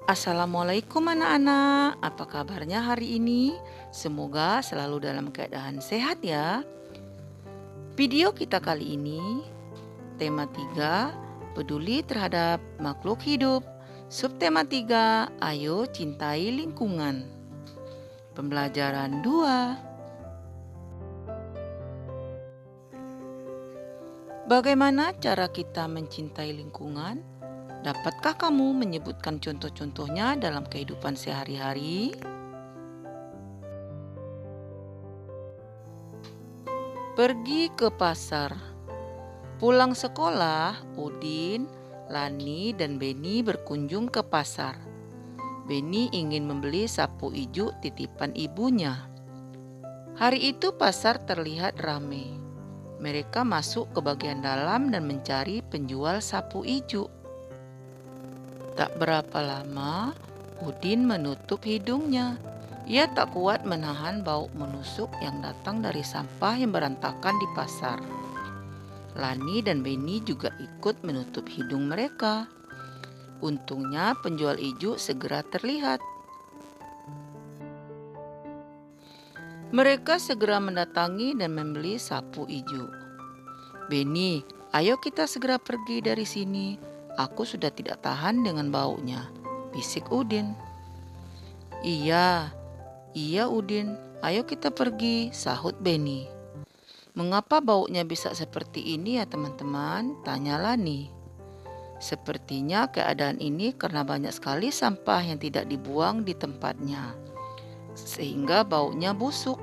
Assalamualaikum anak-anak, apa kabarnya hari ini? Semoga selalu dalam keadaan sehat ya. Video kita kali ini, tema 3, peduli terhadap makhluk hidup. Subtema 3, ayo cintai lingkungan. Pembelajaran 2. Bagaimana cara kita mencintai lingkungan? Dapatkah kamu menyebutkan contoh-contohnya dalam kehidupan sehari-hari? Pergi ke pasar. Pulang sekolah, Udin, Lani, dan Beni berkunjung ke pasar. Beni ingin membeli sapu ijuk titipan ibunya. Hari itu pasar terlihat ramai. Mereka masuk ke bagian dalam dan mencari penjual sapu ijuk. Tak berapa lama, Udin menutup hidungnya. Ia tak kuat menahan bau menusuk yang datang dari sampah yang berantakan di pasar. Lani dan Beni juga ikut menutup hidung mereka. Untungnya penjual ijuk segera terlihat. Mereka segera mendatangi dan membeli sapu ijuk. "Beni, ayo kita segera pergi dari sini. Aku sudah tidak tahan dengan baunya," bisik Udin. Iya Udin, ayo kita pergi," sahut Beni. "Mengapa baunya bisa seperti ini ya teman-teman?" tanya Lani. "Sepertinya keadaan ini karena banyak sekali sampah yang tidak dibuang di tempatnya, sehingga baunya busuk.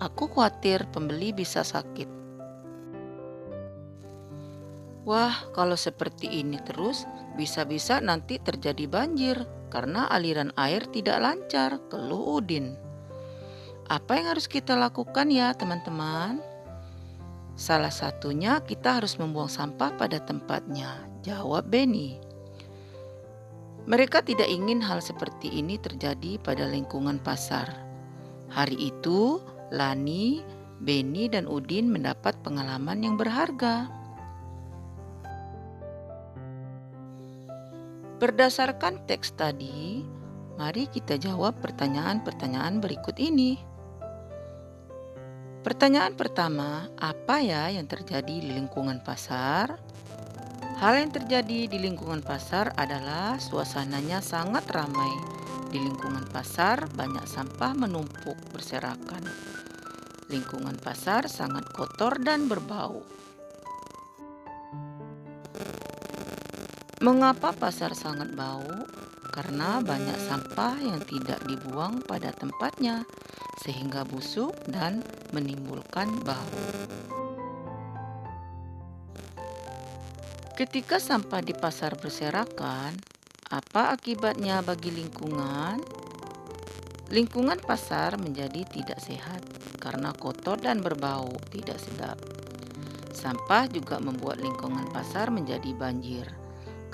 Aku khawatir pembeli bisa sakit." "Wah, kalau seperti ini terus, bisa-bisa nanti terjadi banjir karena aliran air tidak lancar," keluh Udin. "Apa yang harus kita lakukan ya teman-teman?" "Salah satunya kita harus membuang sampah pada tempatnya," jawab Beni. Mereka tidak ingin hal seperti ini terjadi pada lingkungan pasar. Hari itu, Lani, Beni, dan Udin mendapat pengalaman yang berharga. Berdasarkan teks tadi, mari kita jawab pertanyaan-pertanyaan berikut ini. Pertanyaan pertama, apa ya yang terjadi di lingkungan pasar? Hal yang terjadi di lingkungan pasar adalah suasananya sangat ramai. Di lingkungan pasar banyak sampah menumpuk berserakan. Lingkungan pasar sangat kotor dan berbau. Mengapa pasar sangat bau? Karena banyak sampah yang tidak dibuang pada tempatnya, sehingga busuk dan menimbulkan bau. Ketika sampah di pasar berserakan, apa akibatnya bagi lingkungan? Lingkungan pasar menjadi tidak sehat karena kotor dan berbau tidak sedap. Sampah juga membuat lingkungan pasar menjadi banjir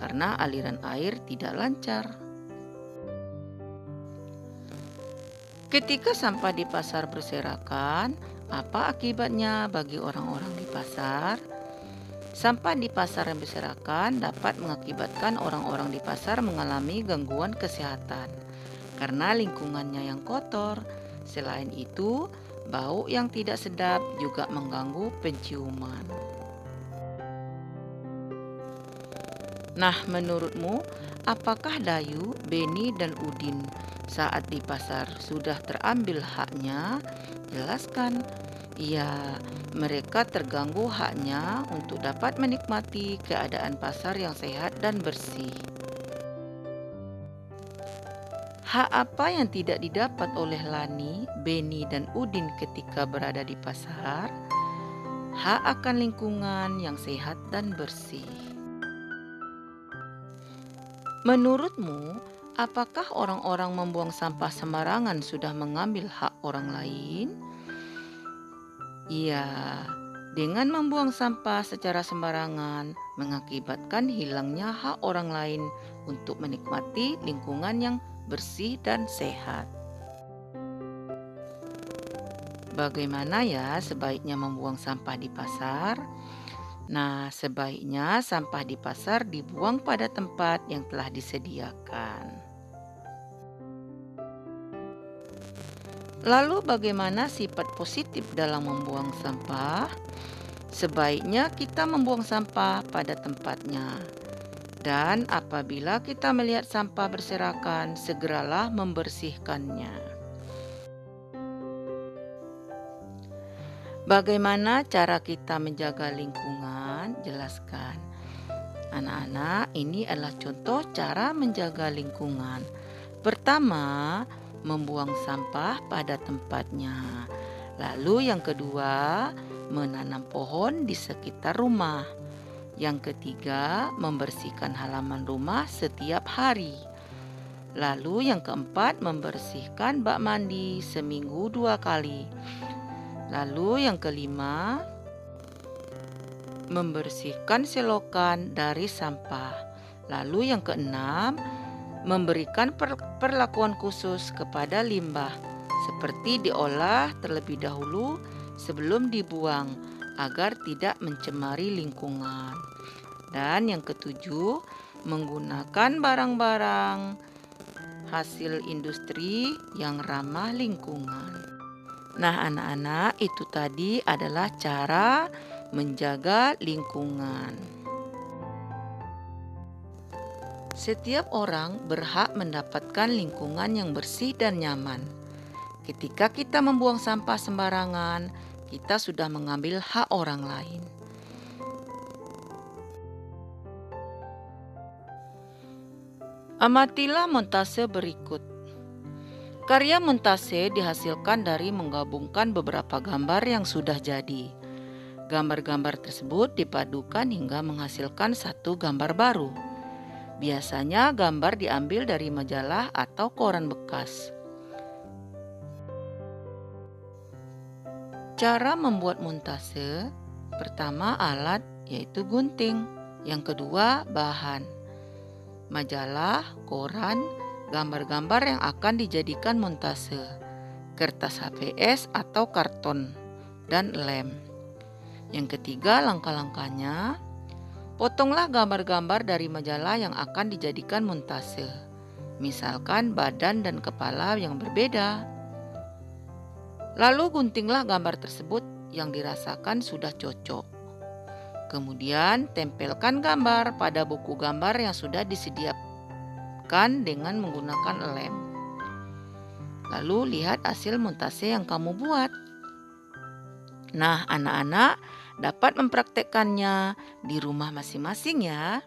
karena aliran air tidak lancar. Ketika sampah di pasar berserakan, apa akibatnya bagi orang-orang di pasar? Sampah di pasar yang berserakan dapat mengakibatkan orang-orang di pasar mengalami gangguan kesehatan karena lingkungannya yang kotor. Selain itu, bau yang tidak sedap juga mengganggu penciuman. Nah, menurutmu, apakah Dayu, Beni, dan Udin saat di pasar sudah terambil haknya? Jelaskan. Ya, mereka terganggu haknya untuk dapat menikmati keadaan pasar yang sehat dan bersih. Hak apa yang tidak didapat oleh Lani, Beni, dan Udin ketika berada di pasar? Hak akan lingkungan yang sehat dan bersih. Menurutmu, apakah orang-orang membuang sampah sembarangan sudah mengambil hak orang lain? Iya, dengan membuang sampah secara sembarangan mengakibatkan hilangnya hak orang lain untuk menikmati lingkungan yang bersih dan sehat. Bagaimana ya sebaiknya membuang sampah di pasar? Nah, sebaiknya sampah di pasar dibuang pada tempat yang telah disediakan. Lalu bagaimana sifat positif dalam membuang sampah? Sebaiknya kita membuang sampah pada tempatnya. Dan apabila kita melihat sampah berserakan, segeralah membersihkannya. Bagaimana cara kita menjaga lingkungan? Jelaskan. Anak-anak, ini adalah contoh cara menjaga lingkungan. Pertama, membuang sampah pada tempatnya. Lalu yang kedua, menanam pohon di sekitar rumah. Yang ketiga, membersihkan halaman rumah setiap hari. Lalu yang keempat, membersihkan bak mandi seminggu 2 kali. Lalu yang kelima, membersihkan selokan dari sampah. Lalu yang keenam, memberikan perlakuan khusus kepada limbah, seperti diolah terlebih dahulu sebelum dibuang agar tidak mencemari lingkungan. Dan yang ketujuh, menggunakan barang-barang hasil industri yang ramah lingkungan. Nah, anak-anak, itu tadi adalah cara menjaga lingkungan. Setiap orang berhak mendapatkan lingkungan yang bersih dan nyaman. Ketika kita membuang sampah sembarangan, kita sudah mengambil hak orang lain. Amatilah montase berikut. Karya montase dihasilkan dari menggabungkan beberapa gambar yang sudah jadi. Gambar-gambar tersebut dipadukan hingga menghasilkan satu gambar baru. Biasanya gambar diambil dari majalah atau koran bekas. Cara membuat montase: pertama alat, yaitu gunting. Yang kedua bahan, majalah, koran, gambar-gambar yang akan dijadikan montase, kertas HVS atau karton, dan lem. Yang ketiga, langkah-langkahnya: potonglah gambar-gambar dari majalah yang akan dijadikan montase, misalkan badan dan kepala yang berbeda. Lalu guntinglah gambar tersebut yang dirasakan sudah cocok. Kemudian tempelkan gambar pada buku gambar yang sudah disediakan dengan menggunakan lem. Lalu lihat hasil montase yang kamu buat. Nah, anak-anak dapat mempraktekkannya di rumah masing-masing ya.